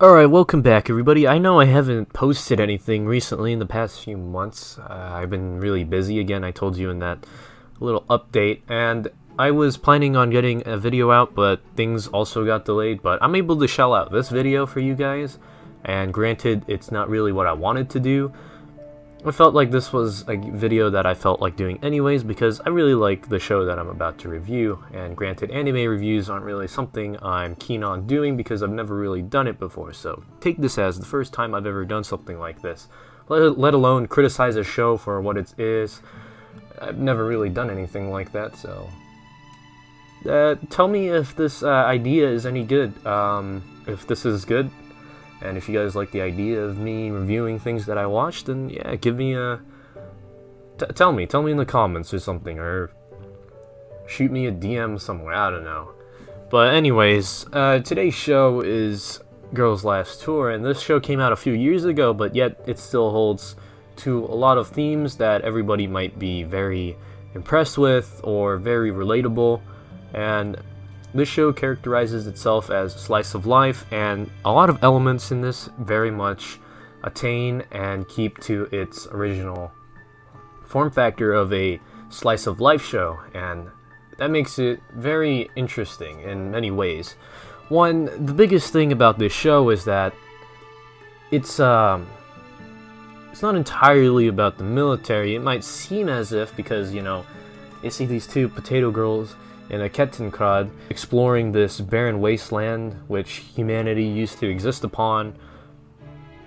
Alright, welcome back everybody. I know I haven't posted anything recently in the past few months. I've been really busy again, I told you in that little update, and I was planning on getting a video out, but things also got delayed, but I'm able to shell out this video for you guys, and granted, it's not really what I wanted to do. I felt like this was a video that I felt like doing anyways because I really like the show that I'm about to review, and granted, anime reviews aren't really something I'm keen on doing because I've never really done it before, so take this as the first time I've ever done something like this. Let alone criticize a show for what it is. I've never really done anything like that, so... tell me if this idea is any good, if this is good. And if you guys like the idea of me reviewing things that I watched, then yeah, give me a... tell me in the comments or something, or shoot me a DM somewhere, I don't know. But anyways, today's show is Girls Last Tour, and this show came out a few years ago, but yet it still holds to a lot of themes that everybody might be very impressed with, or very relatable, and... This show characterizes itself as a slice of life, and a lot of elements in this very much attain and keep to its original form factor of a slice of life show, and that makes it very interesting in many ways. One, the biggest thing about this show is that it's not entirely about the military. It might seem as if, because, you know, you see these two potato girls in a Kettenkrad exploring this barren wasteland which humanity used to exist upon,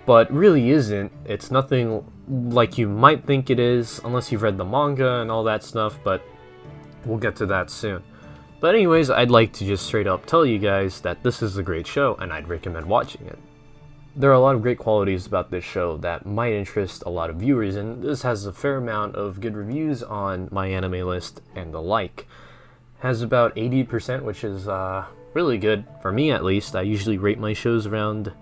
but really isn't. It's nothing like you might think it is, unless you've read the manga and all that stuff, but we'll get to that soon. But anyways, I'd like to just straight up tell you guys that this is a great show and I'd recommend watching it. There are a lot of great qualities about this show that might interest a lot of viewers, and this has a fair amount of good reviews on My Anime List and the like. Has about 80%, which is really good, for me at least. I usually rate my shows around...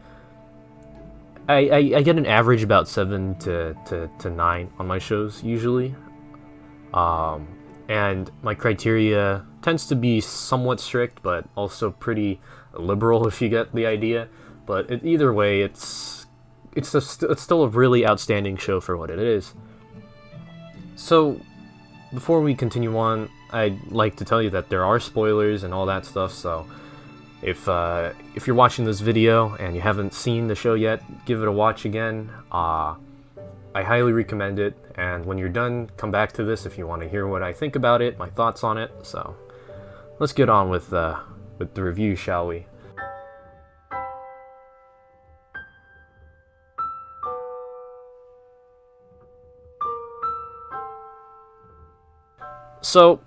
I get an average about 7 to 9 on my shows, usually. And my criteria tends to be somewhat strict, but also pretty liberal, if you get the idea. But either way, it's still a really outstanding show for what it is. So, before we continue on, I'd like to tell you that there are spoilers and all that stuff, so if you're watching this video and you haven't seen the show yet, give it a watch again. I highly recommend it, and when you're done, come back to this if you want to hear what I think about it, my thoughts on it. So let's get on with the review, shall we? So,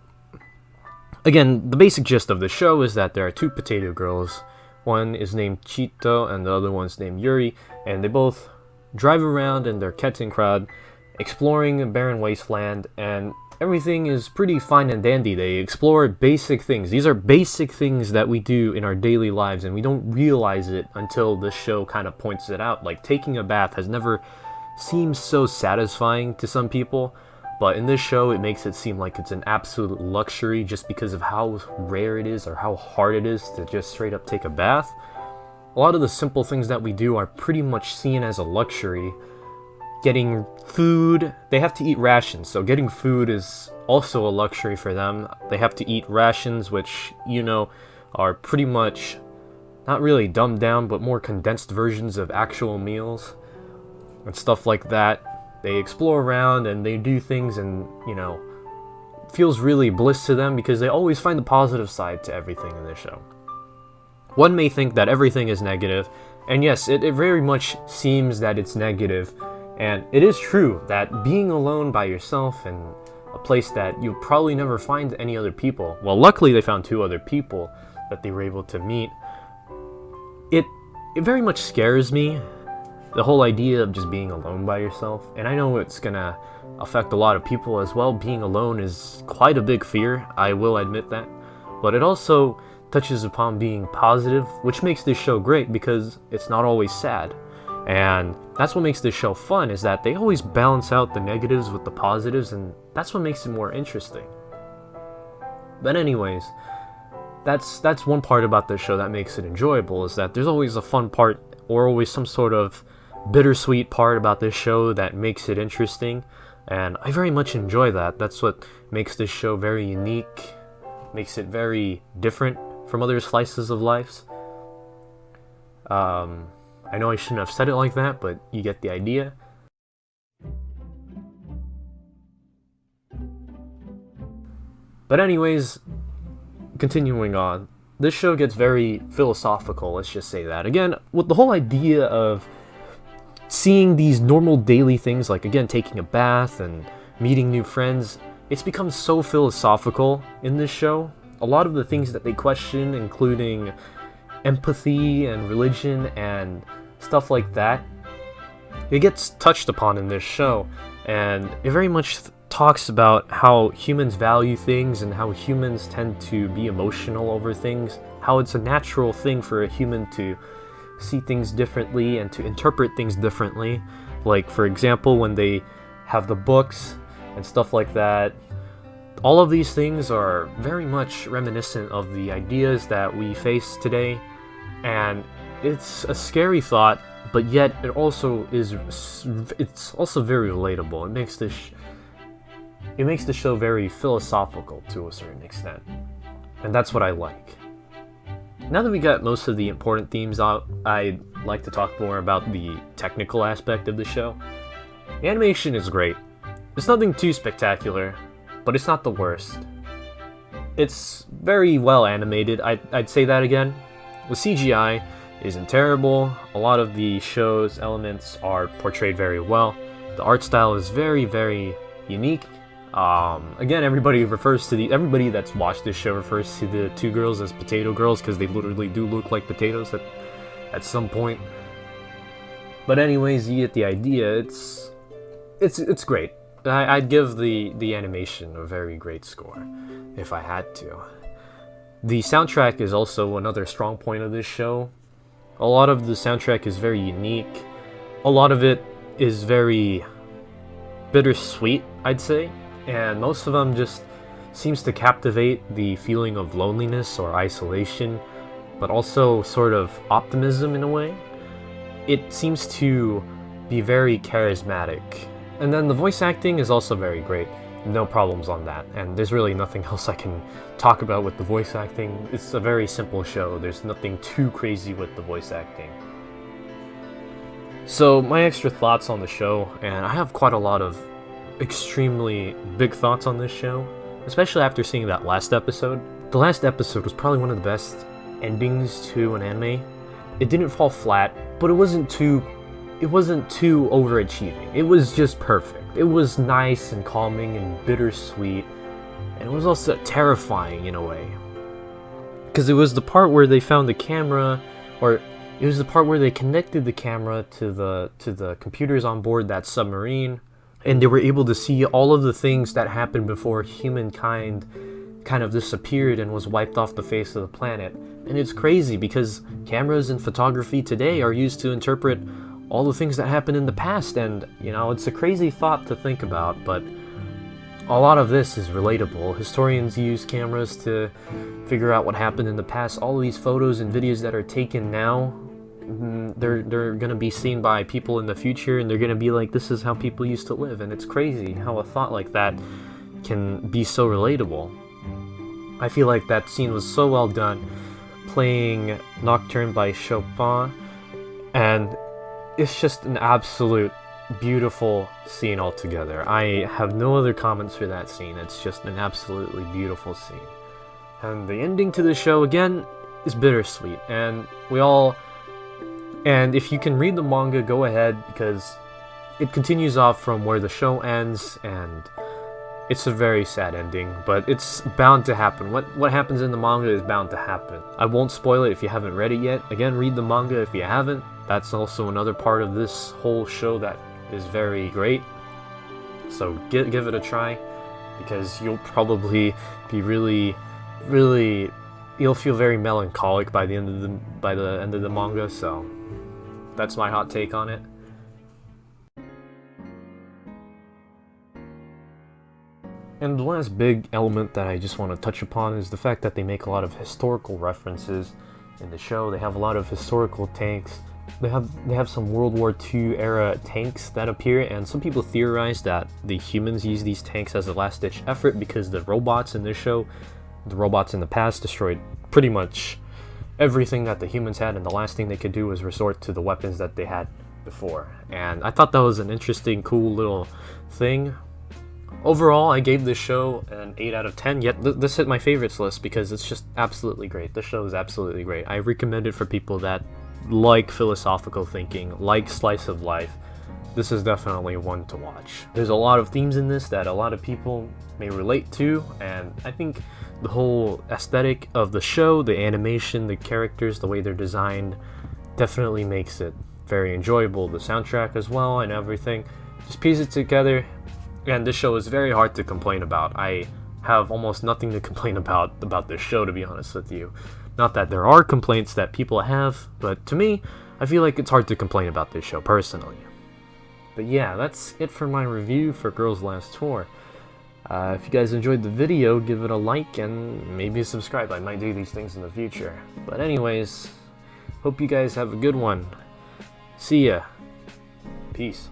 again, the basic gist of the show is that there are two potato girls. One is named Chito and the other one's named Yuri, and they both drive around in their Kettenkrad, exploring a barren wasteland, and everything is pretty fine and dandy. They explore basic things. These are basic things that we do in our daily lives, and we don't realize it until this show kind of points it out. Like, taking a bath has never seemed so satisfying to some people, but in this show, it makes it seem like it's an absolute luxury just because of how rare it is or how hard it is to just straight up take a bath. A lot of the simple things that we do are pretty much seen as a luxury. Getting food, they have to eat rations, so getting food is also a luxury for them. They have to eat rations, which, you know, are pretty much not really dumbed down, but more condensed versions of actual meals and stuff like that. They explore around and they do things, and, you know, feels really bliss to them because they always find the positive side to everything in this show. One may think that everything is negative, and yes, it very much seems that it's negative, and it is true that being alone by yourself in a place that you'll probably never find any other people, well, luckily they found two other people that they were able to meet, it very much scares me. The whole idea of just being alone by yourself, and I know it's gonna affect a lot of people as well. Being alone is quite a big fear, I will admit that, but it also touches upon being positive, which makes this show great because it's not always sad. And that's what makes this show fun, is that they always balance out the negatives with the positives, and that's what makes it more interesting. But anyways, that's one part about this show that makes it enjoyable, is that there's always a fun part or always some sort of bittersweet part about this show that makes it interesting, and I very much enjoy that. That's what makes this show very unique, makes it very different from other slices of life. I know I shouldn't have said it like that, but you get the idea. But anyways, continuing on, this show gets very philosophical, let's just say that. Again, with the whole idea of seeing these normal daily things, like, again, taking a bath and meeting new friends, it's become so philosophical in this show. A lot of the things that they question, including empathy and religion and stuff like that, it gets touched upon in this show, and it very much talks about how humans value things and how humans tend to be emotional over things, how it's a natural thing for a human to see things differently and to interpret things differently. Like, for example, when they have the books and stuff like that, all of these things are very much reminiscent of the ideas that we face today, and it's a scary thought, but yet it's also very relatable. It makes the show very philosophical to a certain extent, and that's what I like. Now that we got most of the important themes out, I'd like to talk more about the technical aspect of the show. The animation is great. It's nothing too spectacular, but it's not the worst. It's very well animated, I'd say that again. The CGI isn't terrible, a lot of the show's elements are portrayed very well. The art style is very, very unique. Again, everybody that's watched this show refers to the two girls as potato girls, because they literally do look like potatoes at some point. But anyways, you get the idea. It's great. I'd give the animation a very great score, if I had to. The soundtrack is also another strong point of this show. A lot of the soundtrack is very unique. A lot of it is very bittersweet, I'd say. And most of them just seems to captivate the feeling of loneliness or isolation, but also sort of optimism in a way. It seems to be very charismatic. And then the voice acting is also very great. No problems on that. And there's really nothing else I can talk about with the voice acting. It's a very simple show. There's nothing too crazy with the voice acting. So my extra thoughts on the show, and I have quite a lot of extremely big thoughts on this show, especially after seeing that last episode. The last episode was probably one of the best endings to an anime. It didn't fall flat, but it wasn't too overachieving. It was just perfect. It was nice and calming and bittersweet, and it was also terrifying in a way. Because it was the part where they found the camera, or it was the part where they connected the camera to the computers on board that submarine, and they were able to see all of the things that happened before humankind kind of disappeared and was wiped off the face of the planet. And it's crazy because cameras and photography today are used to interpret all the things that happened in the past, and it's a crazy thought to think about, but a lot of this is relatable. Historians use cameras to figure out what happened in the past. All of these photos and videos that are taken now, they're gonna be seen by people in the future, and they're gonna be like, this is how people used to live. And it's crazy how a thought like that can be so relatable. I feel like that scene was so well done, playing Nocturne by Chopin, and it's just an absolute beautiful scene altogether. I have no other comments for that scene. It's just an absolutely beautiful scene. And the ending to the show, again, is bittersweet, and if you can read the manga, go ahead, because it continues off from where the show ends, and it's a very sad ending, but it's bound to happen. What happens in the manga is bound to happen. I won't spoil it if you haven't read it yet. Again, read the manga if you haven't. That's also another part of this whole show that is very great. So give it a try, because you'll probably be you'll feel very melancholic by the end of the manga. So that's my hot take on it. And the last big element that I just want to touch upon is the fact that they make a lot of historical references in the show. They have a lot of historical tanks they have some World War II era tanks that appear, and some people theorize that the humans use these tanks as a last-ditch effort because the robots in this show, the robots in the past, destroyed pretty much everything that the humans had, and the last thing they could do was resort to the weapons that they had before. And I thought that was an interesting, cool little thing. Overall, I gave this show an 8 out of 10, yet this hit my favorites list because it's just absolutely great. This show is absolutely great. I recommend it for people that like philosophical thinking, like slice of life. This is definitely one to watch. There's a lot of themes in this that a lot of people may relate to, and I think the whole aesthetic of the show, the animation, the characters, the way they're designed, definitely makes it very enjoyable. The soundtrack as well and everything. Just piece it together, and this show is very hard to complain about. I have almost nothing to complain about this show, to be honest with you. Not that there are complaints that people have, but to me, I feel like it's hard to complain about this show personally. But yeah, that's it for my review for Girls Last Tour. If you guys enjoyed the video, give it a like and maybe subscribe. I might do these things in the future. But anyways, hope you guys have a good one. See ya. Peace.